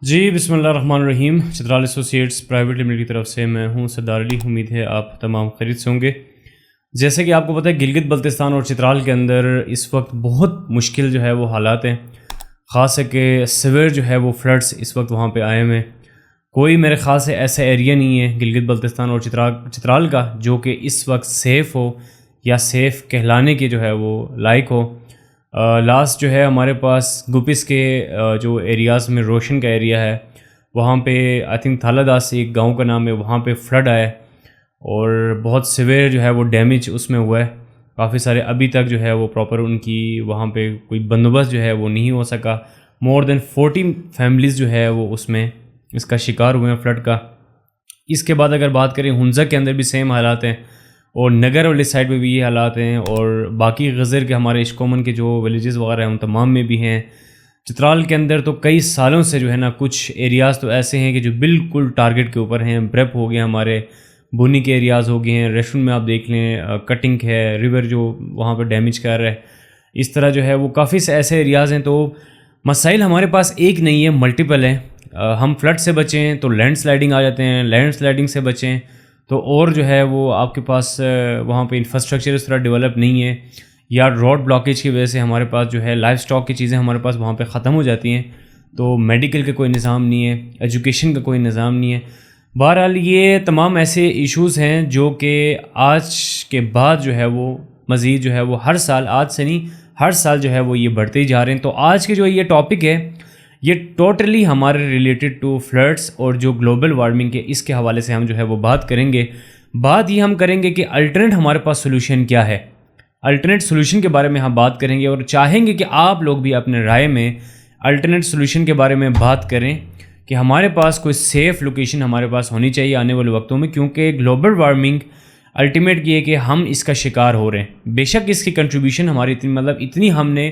جی بسم اللہ الرحمن الرحیم. چترال ایسوسیٹس پرائیویٹ لمیٹڈ کی طرف سے میں ہوں سردار علی. امید ہے آپ تمام خیریت سے ہوں گے. جیسے کہ آپ کو پتہ ہے گلگت بلتستان اور چترال کے اندر اس وقت بہت مشکل جو ہے وہ حالات ہیں. خاص ہے کہ سیویئر جو ہے وہ فلڈس اس وقت وہاں پہ آئے ہوئے ہیں. کوئی میرے خیال سے ایسا ایریا نہیں ہے گلگت بلتستان اور چترال کا جو کہ اس وقت سیف ہو یا سیف کہلانے کے جو ہے وہ لائق ہو. لاسٹ جو ہے ہمارے پاس گپس کے جو ایریاز میں روشن کا ایریا ہے وہاں پہ آئی تھنک تھالہ داس ایک گاؤں کا نام ہے, وہاں پہ فلڈ آیا اور بہت سیویئر جو ہے وہ ڈیمیج اس میں ہوا ہے. کافی سارے ابھی تک جو ہے وہ پراپر ان کی وہاں پہ کوئی بندوبست جو ہے وہ نہیں ہو سکا. مور دین 40 فیملیز جو ہے وہ اس میں اس کا شکار ہوئے ہیں فلڈ کا. اس کے بعد اگر بات کریں ہنزہ کے اندر بھی سیم حالات ہیں اور نگر والی سائڈ پہ بھی یہ حالات ہیں, اور باقی غزر کے ہمارے اشکومن کے جو ولیجز وغیرہ ہیں ان تمام میں بھی ہیں. چترال کے اندر تو کئی سالوں سے جو ہے نا کچھ ایریاز تو ایسے ہیں کہ جو بالکل ٹارگٹ کے اوپر ہیں. بریپ ہو گئے ہمارے, بونی کے ایریاز ہو گئے ہیں, ریسٹورنٹ میں آپ دیکھ لیں, کٹنگ ہے, ریور جو وہاں پہ ڈیمیج کر رہا ہے. اس طرح جو ہے وہ کافی سے ایسے ایریاز ہیں. تو مسائل ہمارے پاس ایک نہیں ہے, ملٹیپل ہیں. ہم فلڈ سے بچیں تو لینڈ سلائڈنگ آ جاتے ہیں, لینڈ سلائڈنگ سے بچیں تو اور جو ہے وہ آپ کے پاس وہاں پہ انفراسٹرکچر اس طرح ڈیولپ نہیں ہے, یا روڈ بلاکیج کی وجہ سے ہمارے پاس جو ہے لائف سٹاک کی چیزیں ہمارے پاس وہاں پہ ختم ہو جاتی ہیں. تو میڈیکل کا کوئی نظام نہیں ہے, ایجوکیشن کا کوئی نظام نہیں ہے. بہرحال یہ تمام ایسے ایشوز ہیں جو کہ آج کے بعد جو ہے وہ مزید جو ہے وہ ہر سال, آج سے نہیں ہر سال جو ہے وہ یہ بڑھتے ہی جا رہے ہیں. تو آج کے جو یہ ٹاپک ہے یہ ٹوٹلی ہمارے ریلیٹڈ ٹو فلڈس اور جو گلوبل وارمنگ کے اس کے حوالے سے ہم جو ہے وہ بات کریں گے. بات یہ ہم کریں گے کہ الٹرنیٹ ہمارے پاس سولوشن کیا ہے, الٹرنیٹ سولوشن کے بارے میں ہم بات کریں گے, اور چاہیں گے کہ آپ لوگ بھی اپنے رائے میں الٹرنیٹ سولوشن کے بارے میں بات کریں کہ ہمارے پاس کوئی سیف لوکیشن ہمارے پاس ہونی چاہیے آنے والے وقتوں میں, کیونکہ گلوبل وارمنگ الٹیمیٹ یہ ہے کہ ہم اس کا شکار ہو رہے ہیں. بے شک اس کی کنٹریبیوشن ہماری اتنی ہم نے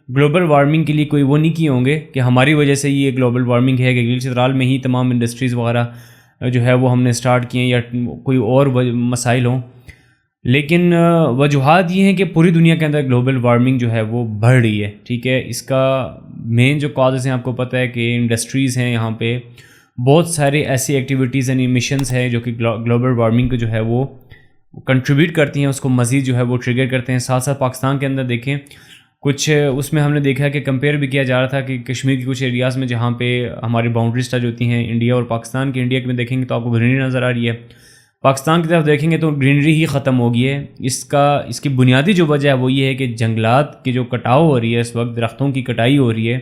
گلوبل وارمنگ کے لیے کوئی وہ نہیں کیے ہوں گے کہ ہماری وجہ سے یہ گلوبل وارمنگ ہے کہ چترال میں ہی تمام انڈسٹریز وغیرہ جو ہے وہ ہم نے سٹارٹ کیے ہیں یا کوئی اور مسائل ہوں. لیکن وجوہات یہ ہیں کہ پوری دنیا کے اندر گلوبل وارمنگ جو ہے وہ بڑھ رہی ہے. ٹھیک ہے, اس کا مین جو کازز ہیں آپ کو پتہ ہے کہ انڈسٹریز ہیں, یہاں پہ بہت سارے ایسی ایکٹیویٹیز اینڈ ایمیشنز ہیں جو کہ گلوبل وارمنگ کو جو ہے وہ کنٹریبیوٹ کرتی ہیں, اس کو مزید جو ہے وہ ٹریگر کرتے ہیں. ساتھ ساتھ پاکستان کے اندر دیکھیں کچھ اس میں ہم نے دیکھا کہ کمپیئر بھی کیا جا رہا تھا کہ کشمیر کی کچھ ایریاز میں جہاں پہ ہماری باؤنڈریز ٹچ ہوتی ہیں انڈیا اور پاکستان کی, انڈیا کے میں دیکھیں گے تو آپ کو گرینری نظر آ رہی ہے, پاکستان کی طرف دیکھیں گے تو گرینری ہی ختم ہو گئی ہے. اس کی بنیادی جو وجہ ہے وہ یہ ہے کہ جنگلات کی جو کٹاؤ ہو رہی ہے اس وقت, درختوں کی کٹائی ہو رہی ہے,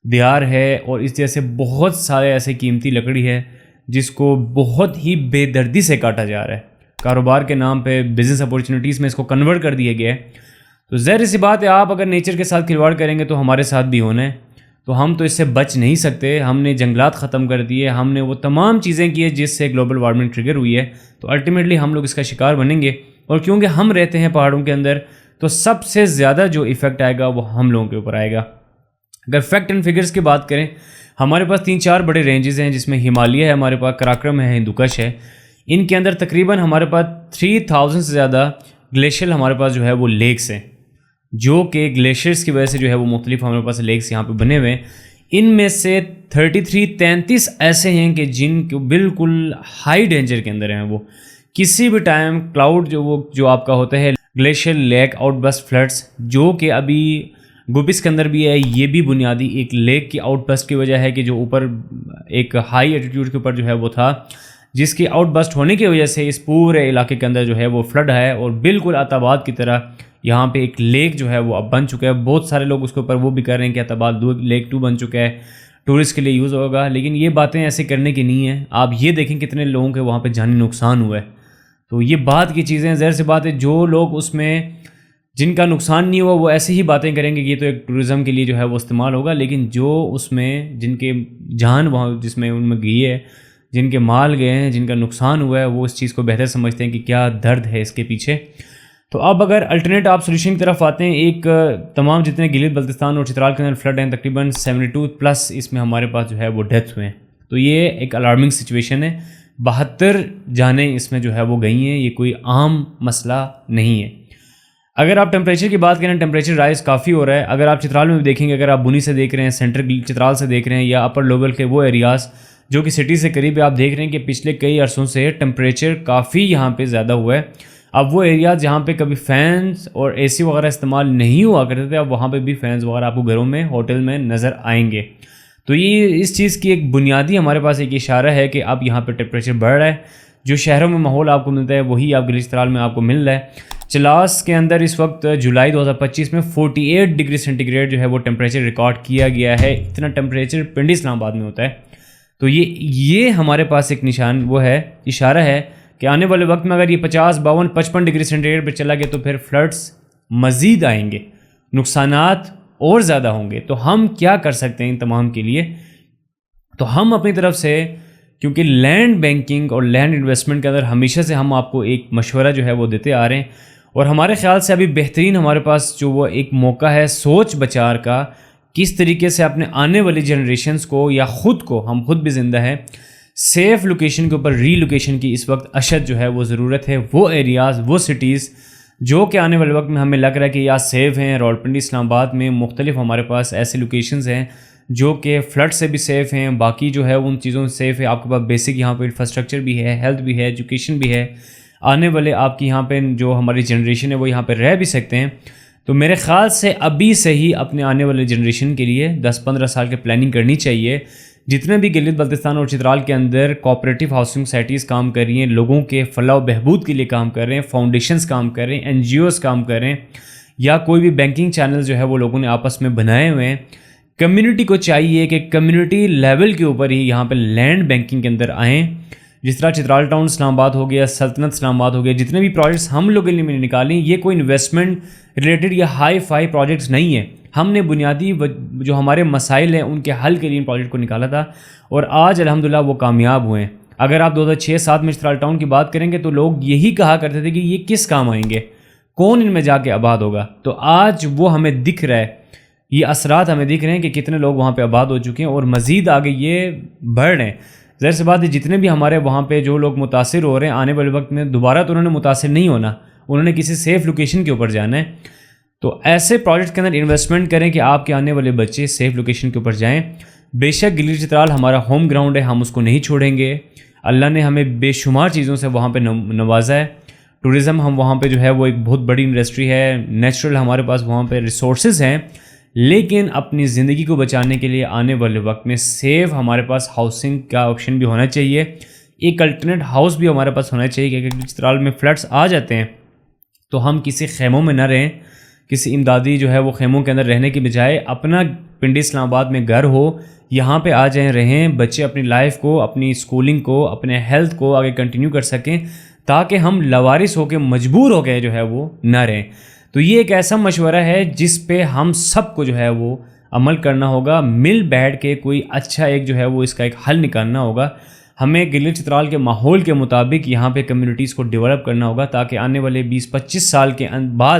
دیار ہے, اور اس جیسے بہت سارے ایسے قیمتی لکڑی ہے جس کو بہت ہی بے دردی سے کاٹا جا رہا ہے. کاروبار کے نام پہ بزنس اپورچونیٹیز میں اس کو کنورٹ کر دیا گیا ہے. تو ظاہر سی بات ہے آپ اگر نیچر کے ساتھ کھلواڑ کریں گے تو ہمارے ساتھ بھی ہونا ہے, تو ہم تو اس سے بچ نہیں سکتے. ہم نے جنگلات ختم کر دیے, ہم نے وہ تمام چیزیں کی ہیں جس سے گلوبل وارمنگ ٹریگر ہوئی ہے, تو الٹیمیٹلی ہم لوگ اس کا شکار بنیں گے. اور کیونکہ ہم رہتے ہیں پہاڑوں کے اندر تو سب سے زیادہ جو ایفیکٹ آئے گا وہ ہم لوگوں کے اوپر آئے گا. اگر فیکٹ اینڈ فگرز کی بات کریں, ہمارے پاس 3-4 بڑے رینجز ہیں جس میں ہمالیہ ہے, ہمارے پاس کراکرم ہے, ہندوکش ہے. ان کے اندر تقریباً ہمارے پاس 3000 سے زیادہ گلیشیئر ہمارے پاس جو ہے وہ لیکس ہیں, جو کہ گلیشیئرس کی وجہ سے جو ہے وہ مختلف ہمارے پاس لیکس یہاں پہ بنے ہوئے ہیں. ان میں سے 33 ایسے ہیں کہ جن کو بالکل ہائی ڈینجر کے اندر ہیں. وہ کسی بھی ٹائم کلاؤڈ جو آپ کا ہوتا ہے glacier lake outburst floods, جو کہ ابھی گوبس کے اندر بھی ہے, یہ بھی بنیادی ایک لیک کی آؤٹ بسٹ کی وجہ ہے کہ جو اوپر ایک ہائی ایٹیٹیوڈ کے اوپر جو ہے وہ تھا, جس کی آؤٹ بسٹ ہونے کی وجہ سے اس پورے علاقے کے اندر جو ہے وہ فلڈ ہے, اور بالکل آتاباد کی طرح یہاں پہ ایک لیک جو ہے وہ اب بن چکا ہے. بہت سارے لوگ اس کے اوپر وہ بھی کر رہے ہیں کہ آتاباد لیک 2 بن چکا ہے, ٹورسٹ کے لیے یوز ہوگا. لیکن یہ باتیں ایسے کرنے کی نہیں ہیں. آپ یہ دیکھیں کتنے لوگوں کے وہاں پہ جانی نقصان ہوا ہے. تو یہ بات کی چیزیں ظاہر سی بات ہے, جو لوگ اس میں جن کا نقصان نہیں ہوا وہ ایسی ہی باتیں کریں گے کہ یہ تو ایک ٹورزم کے لیے جو ہے وہ استعمال ہوگا. لیکن جو اس میں جن کے جان وہاں جس میں ان میں گئی ہے, جن کے مال گئے ہیں, جن کا نقصان ہوا ہے, وہ اس چیز کو بہتر سمجھتے ہیں کہ کیا درد ہے اس کے پیچھے. تو اب اگر الٹرنیٹ آپ سولوشن کی طرف آتے ہیں, ایک تمام جتنے گلگت بلتستان اور چترال کے اندر فلڈ ہیں تقریباً 72+ اس میں ہمارے پاس جو ہے وہ ڈیتھ ہوئے ہیں. تو یہ ایک الارمنگ سچویشن ہے. 72 جانیں اس میں جو ہے وہ گئی ہیں, یہ کوئی عام مسئلہ نہیں ہے. اگر آپ ٹمپریچر کی بات کریں، ٹمپریچر رائز کافی ہو رہا ہے. اگر آپ چترال میں بھی دیکھیں گے، اگر آپ بنی سے دیکھ رہے ہیں، سینٹرل چترال سے دیکھ رہے ہیں، یا اپر لوبل کے وہ ایریاز جو کہ سٹی سے قریب ہے، آپ دیکھ رہے ہیں کہ پچھلے کئی عرصوں سے ٹمپریچر کافی یہاں پہ زیادہ ہوا ہے. اب وہ ایریاز جہاں پہ کبھی فینس اور اے سی وغیرہ استعمال نہیں ہوا کرتے تھے، اب وہاں پہ بھی فینس وغیرہ آپ کو گھروں میں، ہوٹل میں نظر آئیں گے. تو یہ اس چیز کی ایک بنیادی ہمارے پاس ایک اشارہ ہے کہ اب یہاں پہ ٹمپریچر بڑھ رہا ہے. جو شہروں میں ماحول آپ کو ملتا ہے وہی آپ گلیچ چترال میں آپ کو مل رہا ہے. چلاس کے اندر اس وقت جولائی 2025 میں 48 ڈگری سینٹی گریڈ جو ہے وہ ٹمپریچر ریکارڈ کیا گیا ہے. اتنا ٹمپریچر پنڈی اسلام آباد میں ہوتا ہے. تو یہ ہمارے پاس ایک نشان وہ ہے، اشارہ ہے کہ آنے والے وقت میں اگر یہ 50، 52، 55 ڈگری سینٹی گریڈ پہ چلا گیا تو پھر فلڈس مزید آئیں گے، نقصانات اور زیادہ ہوں گے. تو ہم کیا کر سکتے ہیں ان تمام کے لیے؟ تو ہم اپنی طرف سے، کیونکہ لینڈ بینکنگ اور لینڈ انویسٹمنٹ کے اندر ہمیشہ سے ہم آپ کو ایک مشورہ جو ہے وہ دیتے آ رہے ہیں، اور ہمارے خیال سے ابھی بہترین ہمارے پاس جو وہ ایک موقع ہے سوچ بچار کا، کس طریقے سے اپنے آنے والی جنریشنز کو یا خود کو، ہم خود بھی زندہ ہیں، سیف لوکیشن کے اوپر ری لوکیشن کی اس وقت اشد جو ہے وہ ضرورت ہے. وہ ایریاز، وہ سٹیز جو کہ آنے والے وقت میں ہمیں لگ رہا ہے کہ یا سیف ہیں. راولپنڈی، اسلام آباد میں مختلف ہمارے پاس ایسے لوکیشنز ہیں جو کہ فلڈ سے بھی سیف ہیں، باقی جو ہے ان چیزوں سے سیف ہے. آپ کے پاس بیسک یہاں پہ انفراسٹرکچر بھی ہے، ہیلتھ بھی ہے، ایجوکیشن بھی ہے. آنے والے آپ کی یہاں پہ جو ہماری جنریشن ہے وہ یہاں پہ رہ بھی سکتے ہیں. تو میرے خیال سے ابھی سے ہی اپنے آنے والے جنریشن کے لیے 10-15 سال کی پلاننگ کرنی چاہیے. جتنے بھی گلگت بلتستان اور چترال کے اندر کوآپریٹو ہاؤسنگ سوسائٹیز کام کر رہی ہیں، لوگوں کے فلاح و بہبود کے لیے کام کر رہے ہیں، فاؤنڈیشنز کام کر رہے ہیں، این جی اوز کام کر رہے ہیں، یا کوئی بھی بینکنگ چینل جو ہے وہ لوگوں نے آپس میں بنائے ہوئے ہیں، کمیونٹی کو چاہیے کہ کمیونٹی لیول کے اوپر ہی یہاں پہ لینڈ بینکنگ کے اندر آئیں. جس طرح چترال ٹاؤن اسلام آباد ہو گیا، سلطنت اسلام آباد ہو گیا، جتنے بھی پروجیکٹس ہم لوگوں نے نکالیں، یہ کوئی انویسٹمنٹ ریلیٹڈ یا ہائی فائی پروجیکٹس نہیں ہیں. ہم نے بنیادی جو ہمارے مسائل ہیں ان کے حل کے لیے ان پروجیکٹ کو نکالا تھا، اور آج الحمدللہ وہ کامیاب ہوئے ہیں. اگر آپ 2006-07 میں چترال ٹاؤن کی بات کریں گے تو لوگ یہی کہا کرتے تھے کہ یہ کس کام آئیں گے، کون ان میں جا کے آباد ہوگا. تو آج وہ ہمیں دکھ رہا ہے، یہ اثرات ہمیں دکھ رہے ہیں کہ کتنے لوگ وہاں پہ آباد ہو چکے ہیں، اور مزید آگے یہ بڑھ رہے ہیں. ظاہر سی بات ہے جتنے بھی ہمارے وہاں پہ جو لوگ متاثر ہو رہے ہیں، آنے والے وقت میں دوبارہ تو انہوں نے متاثر نہیں ہونا، انہوں نے کسی سیف لوکیشن کے اوپر جانا ہے. تو ایسے پروجیکٹ کے اندر انویسٹمنٹ کریں کہ آپ کے آنے والے بچے سیف لوکیشن کے اوپر جائیں. بے شک گلیچ چترال ہمارا ہوم گراؤنڈ ہے، ہم اس کو نہیں چھوڑیں گے. اللہ نے ہمیں بے شمار چیزوں سے وہاں پہ نوازا ہے. ٹورزم ہم وہاں پہ جو ہے وہ ایک بہت بڑی انڈسٹری ہے، نیچرل ہمارے پاس وہاں پہ ریسورسز ہیں. لیکن اپنی زندگی کو بچانے کے لیے آنے والے وقت میں سیف ہمارے پاس ہاؤسنگ کا آپشن بھی ہونا چاہیے، ایک الٹرنیٹ ہاؤس بھی ہمارے پاس ہونا چاہیے کہ اگر چترال میں فلڈس آ جاتے ہیں تو ہم کسی خیموں میں نہ رہیں، کسی امدادی جو ہے وہ خیموں کے اندر رہنے کی بجائے اپنا پنڈی اسلام آباد میں گھر ہو، یہاں پہ آ جائیں، رہیں. بچے اپنی لائف کو، اپنی اسکولنگ کو، اپنے ہیلتھ کو آگے کنٹینیو کر سکیں، تاکہ ہم لاوارث ہو کے، مجبور ہو کے جو ہے وہ نہ رہیں. تو یہ ایک ایسا مشورہ ہے جس پہ ہم سب کو جو ہے وہ عمل کرنا ہوگا، مل بیٹھ کے کوئی اچھا ایک جو ہے وہ اس کا ایک حل نکالنا ہوگا. ہمیں گلیچ چترال کے ماحول کے مطابق یہاں پہ کمیونٹیز کو ڈیولپ کرنا ہوگا، تاکہ آنے والے 20-25 سال کے بعد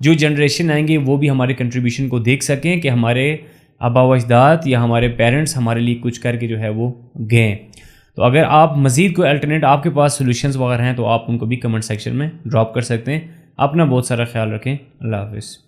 جو جنریشن آئیں گے وہ بھی ہمارے کنٹریبیوشن کو دیکھ سکیں کہ ہمارے آبا و اجداد یا ہمارے پیرنٹس ہمارے لیے کچھ کر کے جو ہے وہ گئے. تو اگر آپ مزید کوئی الٹرنیٹ آپ کے پاس سولوشنز وغیرہ ہیں تو آپ ان کو بھی کمنٹ سیکشن میں ڈراپ کر سکتے ہیں. اپنا بہت سارا خیال رکھیں. اللہ حافظ.